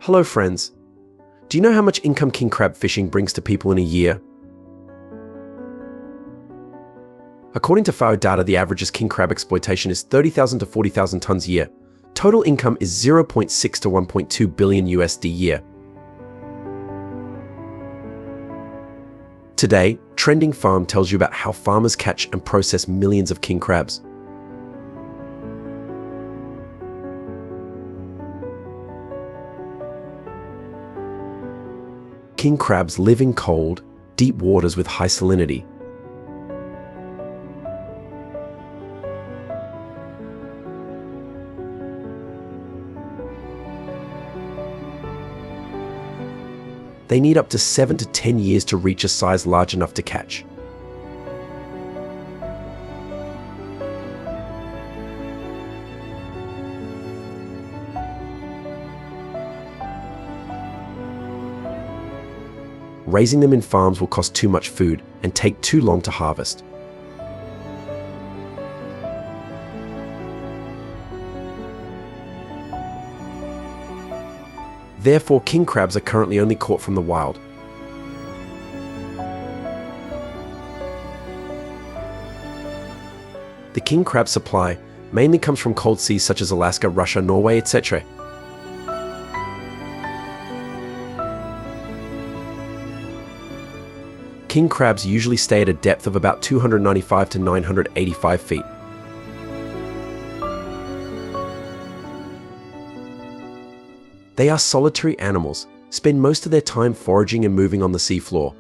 Hello friends. Do you know how much income king crab fishing brings to people in a year? According to FAO data, the average king crab exploitation is 30,000 to 40,000 tons a year. Total income is 0.6 to 1.2 billion USD a year. Today, Trending Farm tells you about how farmers catch and process millions of king crabs. King crabs live in cold, deep waters with high salinity. They need up to 7 to 10 years to reach a size large enough to catch. Raising them in farms will cost too much food and take too long to harvest. Therefore, king crabs are currently only caught from the wild. The king crab supply mainly comes from cold seas such as Alaska, Russia, Norway, etc. King crabs usually stay at a depth of about 295 to 985 feet. They are solitary animals, spend most of their time foraging and moving on the seafloor.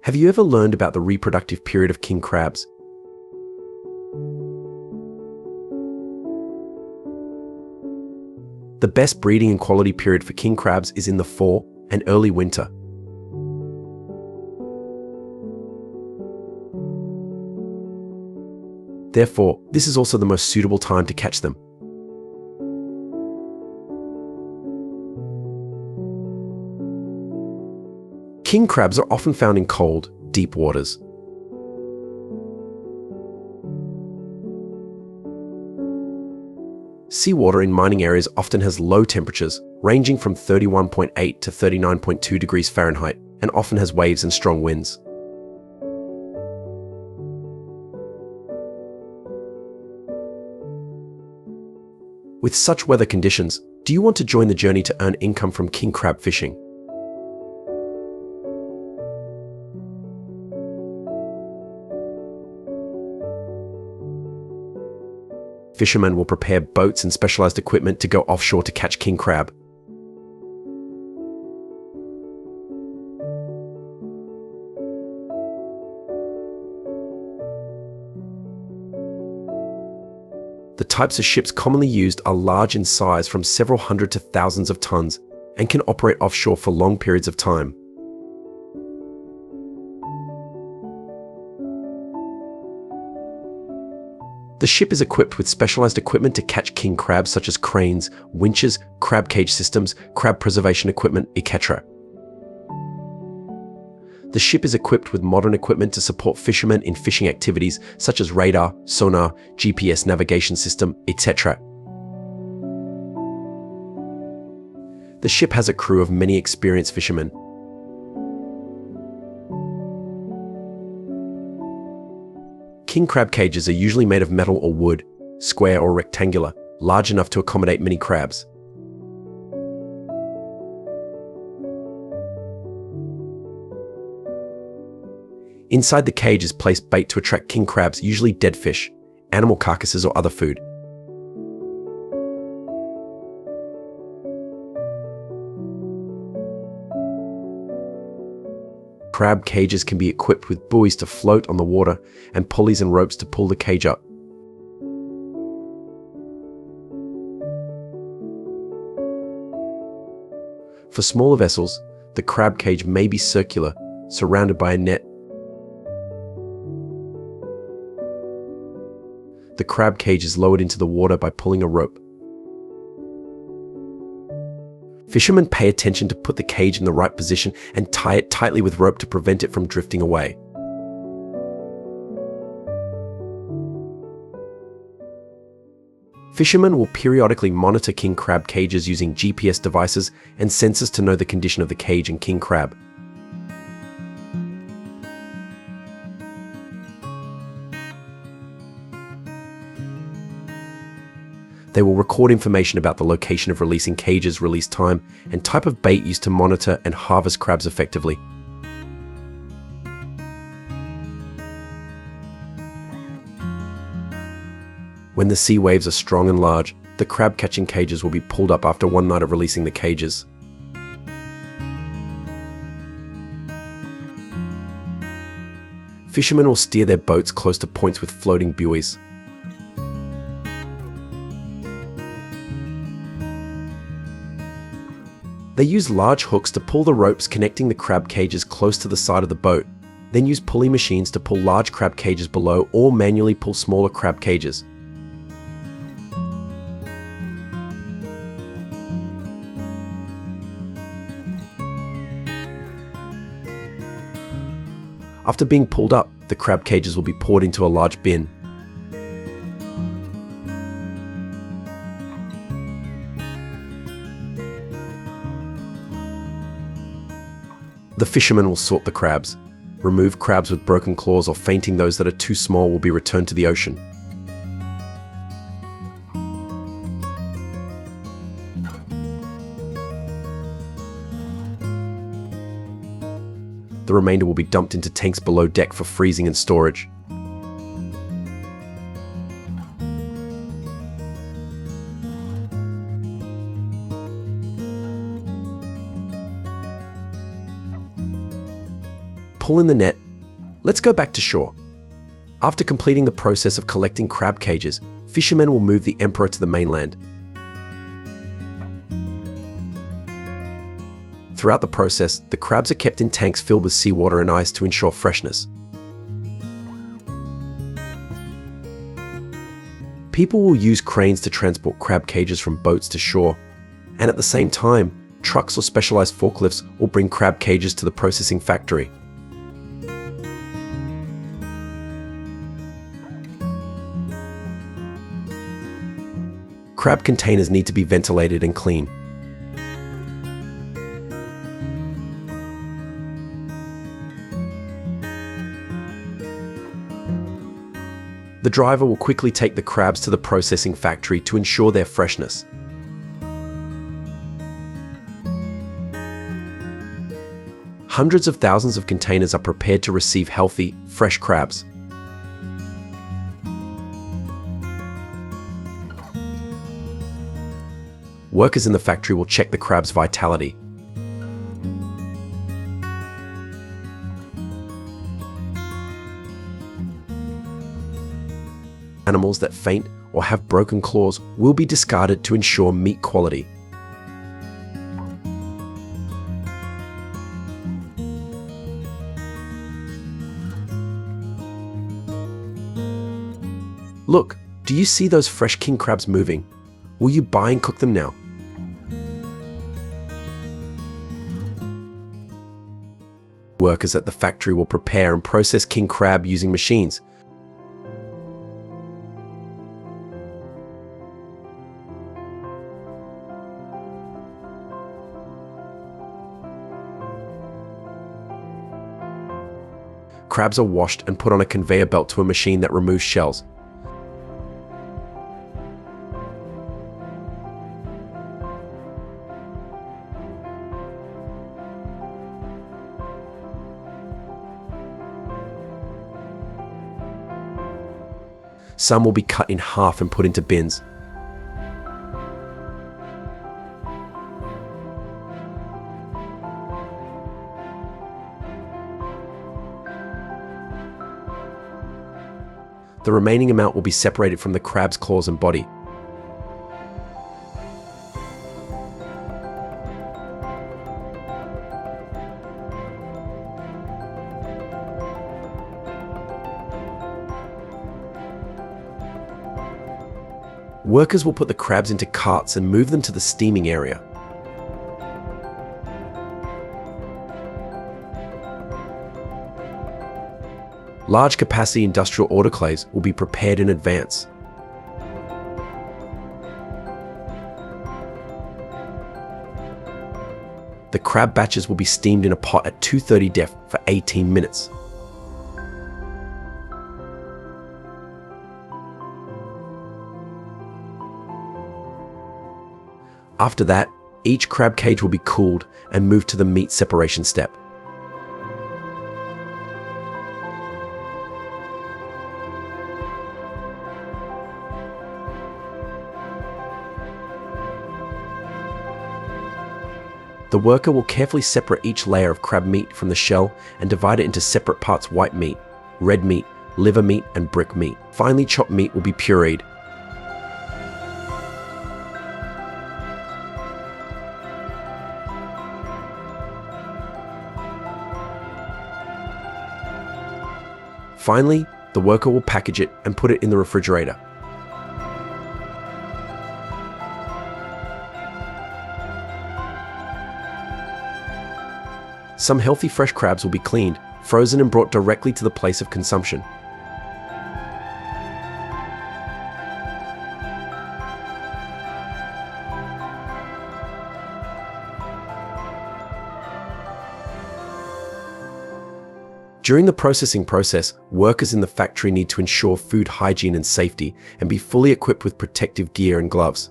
Have you ever learned about the reproductive period of king crabs? The best breeding and quality period for king crabs is in the fall and early winter. Therefore, this is also the most suitable time to catch them. King crabs are often found in cold, deep waters. Seawater in mining areas often has low temperatures, ranging from 31.8 to 39.2 degrees Fahrenheit, and often has waves and strong winds. With such weather conditions, do you want to join the journey to earn income from king crab fishing? Fishermen will prepare boats and specialized equipment to go offshore to catch king crab. The types of ships commonly used are large in size, from several hundred to thousands of tons, and can operate offshore for long periods of time. The ship is equipped with specialized equipment to catch king crabs such as cranes, winches, crab cage systems, crab preservation equipment, etc. The ship is equipped with modern equipment to support fishermen in fishing activities such as radar, sonar, GPS navigation system, etc. The ship has a crew of many experienced fishermen. King crab cages are usually made of metal or wood, square or rectangular, large enough to accommodate many crabs. Inside the cage is placed bait to attract king crabs, usually dead fish, animal carcasses or other food. Crab cages can be equipped with buoys to float on the water and pulleys and ropes to pull the cage up. For smaller vessels, the crab cage may be circular, surrounded by a net. The crab cage is lowered into the water by pulling a rope. Fishermen pay attention to put the cage in the right position and tie it tightly with rope to prevent it from drifting away. Fishermen will periodically monitor king crab cages using GPS devices and sensors to know the condition of the cage and king crab. They will record information about the location of releasing cages, release time, and type of bait used to monitor and harvest crabs effectively. When the sea waves are strong and large, the crab catching cages will be pulled up after one night of releasing the cages. Fishermen will steer their boats close to points with floating buoys. They use large hooks to pull the ropes connecting the crab cages close to the side of the boat, then use pulley machines to pull large crab cages below or manually pull smaller crab cages. After being pulled up, the crab cages will be poured into a large bin. The fishermen will sort the crabs. Remove crabs with broken claws or fainting those that are too small will be returned to the ocean. The remainder will be dumped into tanks below deck for freezing and storage. Pull in the net. Let's go back to shore. After completing the process of collecting crab cages, fishermen will move the emperor to the mainland. Throughout the process, the crabs are kept in tanks filled with seawater and ice to ensure freshness. People will use cranes to transport crab cages from boats to shore, and at the same time, trucks or specialized forklifts will bring crab cages to the processing factory. Crab containers need to be ventilated and clean. The driver will quickly take the crabs to the processing factory to ensure their freshness. Hundreds of thousands of containers are prepared to receive healthy, fresh crabs. Workers in the factory will check the crab's vitality. Animals that faint or have broken claws will be discarded to ensure meat quality. Look, do you see those fresh king crabs moving? Will you buy and cook them now? Workers at the factory will prepare and process king crab using machines. Crabs are washed and put on a conveyor belt to a machine that removes shells. Some will be cut in half and put into bins. The remaining amount will be separated from the crab's claws and body. Workers will put the crabs into carts and move them to the steaming area. Large capacity industrial autoclaves will be prepared in advance. The crab batches will be steamed in a pot at 230 depth for 18 minutes. After that, each crab cage will be cooled and moved to the meat separation step. The worker will carefully separate each layer of crab meat from the shell and divide it into separate parts: white meat, red meat, liver meat, and brick meat. Finely chopped meat will be pureed. Finally, the worker will package it and put it in the refrigerator. Some healthy fresh crabs will be cleaned, frozen, and brought directly to the place of consumption. During the processing process, workers in the factory need to ensure food hygiene and safety and be fully equipped with protective gear and gloves.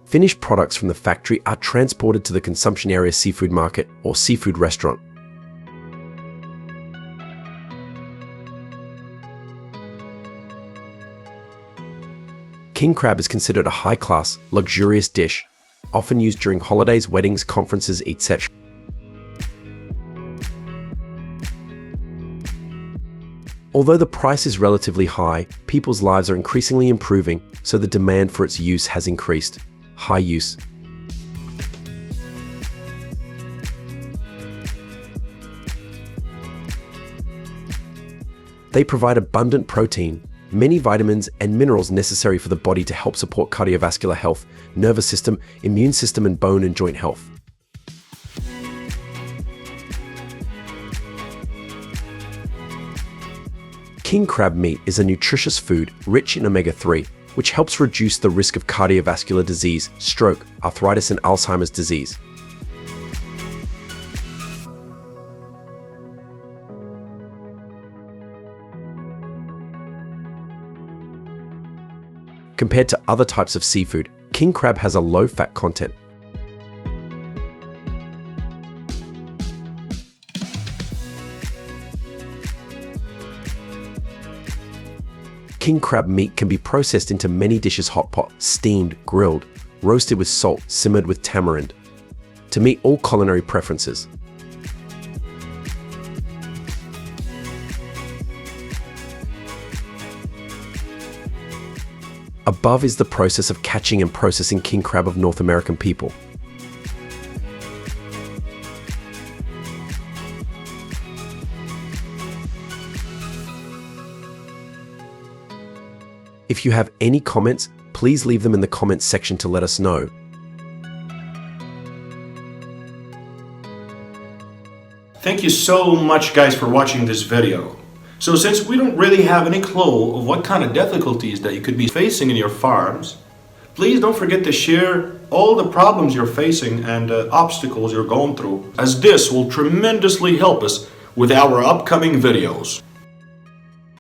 Finished products from the factory are transported to the consumption area seafood market or seafood restaurant. King crab is considered a high-class, luxurious dish, often used during holidays, weddings, conferences, etc. Although the price is relatively high, people's lives are increasingly improving, so the demand for its use has increased. High use. They provide abundant protein, many vitamins and minerals necessary for the body to help support cardiovascular health, nervous system, immune system, and bone and joint health. King crab meat is a nutritious food rich in omega-3, which helps reduce the risk of cardiovascular disease, stroke, arthritis, and Alzheimer's disease. Compared to other types of seafood, king crab has a low fat content. King crab meat can be processed into many dishes: hot pot, steamed, grilled, roasted with salt, simmered with tamarind, to meet all culinary preferences. Above is the process of catching and processing king crab of North American people. If you have any comments, please leave them in the comments section to let us know. Thank you so much, guys, for watching this video. So since we don't really have any clue of what kind of difficulties that you could be facing in your farms, please don't forget to share all the problems you're facing and obstacles you're going through, as this will tremendously help us with our upcoming videos.